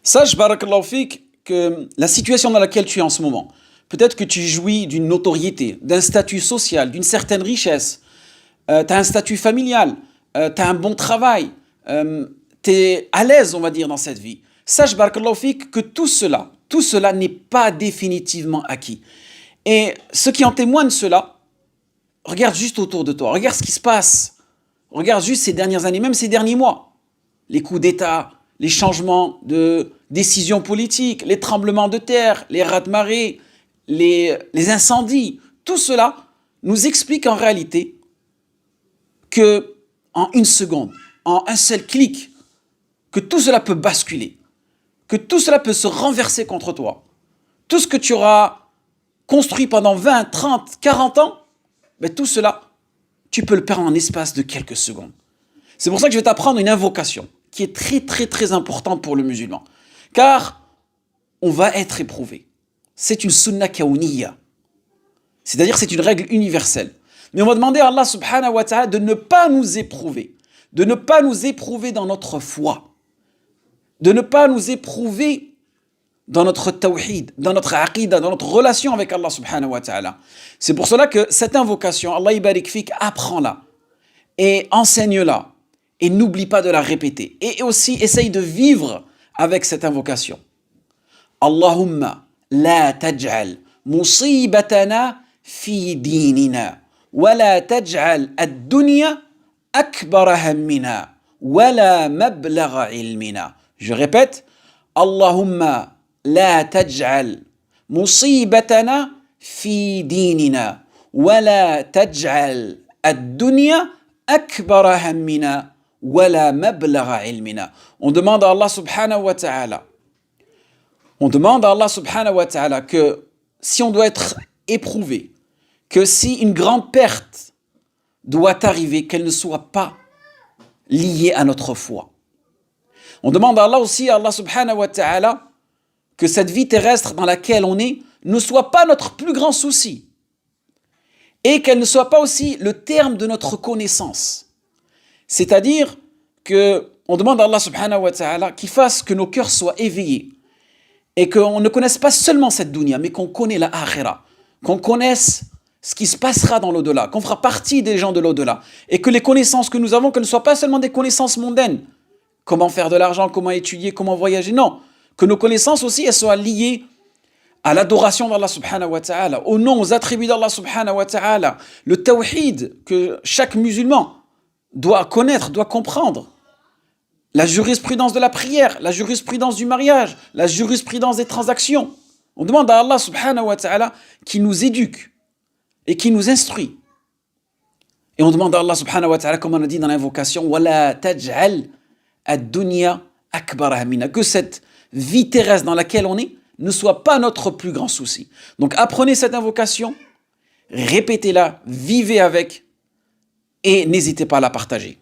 Sache, barakallahu fik, que la situation dans laquelle tu es en ce moment, peut-être que tu jouis d'une notoriété, d'un statut social, d'une certaine richesse, tu as un statut familial, tu as un bon travail, tu es à l'aise, on va dire, dans cette vie. Sache, barakallahu fik, que tout cela n'est pas définitivement acquis. Et ceux qui en témoignent cela, regarde juste autour de toi, regarde ce qui se passe, regarde juste ces dernières années, même ces derniers mois, les coups d'État, les changements de décisions politiques, les tremblements de terre, les raz-de-marée, les incendies, tout cela nous explique en réalité que en une seconde, en un seul clic, que tout cela peut basculer, que tout cela peut se renverser contre toi. Tout ce que tu auras construit pendant 20, 30, 40 ans, ben tout cela, tu peux le perdre en espace de quelques secondes. C'est pour ça que je vais t'apprendre une invocation qui est très importante pour le musulman. Car on va être éprouvé. C'est une sunna kaouniya. C'est-à-dire c'est une règle universelle. Mais on va demander à Allah subhanahu wa ta'ala de ne pas nous éprouver. De ne pas nous éprouver dans notre foi. De ne pas nous éprouver dans notre tawhid, dans notre aqidah, dans notre relation avec Allah subhanahu wa ta'ala. C'est pour cela que cette invocation, Allah ibarik fik, apprends-la et enseigne-la. Et n'oublie pas de la répéter. Et aussi, essaye de vivre avec cette invocation. Allahumma la taj'al musibatana fi dinina wa la taj'al ad-dunya akbara hammina wa la mablagha ilmina. Je répète, Allahumma la taj'al musibatana fi dinina wa la taj'al ad-dunya akbara hammina. On demande à Allah subhanahu wa ta'ala, que si on doit être éprouvé, que si une grande perte doit arriver, qu'elle ne soit pas liée à notre foi. On demande à Allah aussi, à Allah subhanahu wa ta'ala, que cette vie terrestre dans laquelle on est ne soit pas notre plus grand souci et qu'elle ne soit pas aussi le terme de notre connaissance. C'est-à-dire qu'on demande à Allah subhanahu wa ta'ala qu'il fasse que nos cœurs soient éveillés et qu'on ne connaisse pas seulement cette dunya, mais qu'on connaisse la akhira, qu'on connaisse ce qui se passera dans l'au-delà, qu'on fera partie des gens de l'au-delà et que les connaissances que nous avons, qu'elles ne soient pas seulement des connaissances mondaines, comment faire de l'argent, comment étudier, comment voyager, non, que nos connaissances aussi elles soient liées à l'adoration d'Allah subhanahu wa ta'ala, aux noms, aux attributs d'Allah subhanahu wa ta'ala, le tawhid que chaque musulman doit connaître, doit comprendre. La jurisprudence de la prière, la jurisprudence du mariage, la jurisprudence des transactions. On demande à Allah subhanahu wa ta'ala qui nous éduque et qui nous instruit. Et on demande à Allah subhanahu wa ta'ala, comme on a dit dans l'invocation, وَلَا تَجْعَلْ الدُّنْيَا أَكْبَرَ هَمِّنَا, que cette vie terrestre dans laquelle on est ne soit pas notre plus grand souci. Donc apprenez cette invocation, répétez-la, vivez avec, et n'hésitez pas à la partager.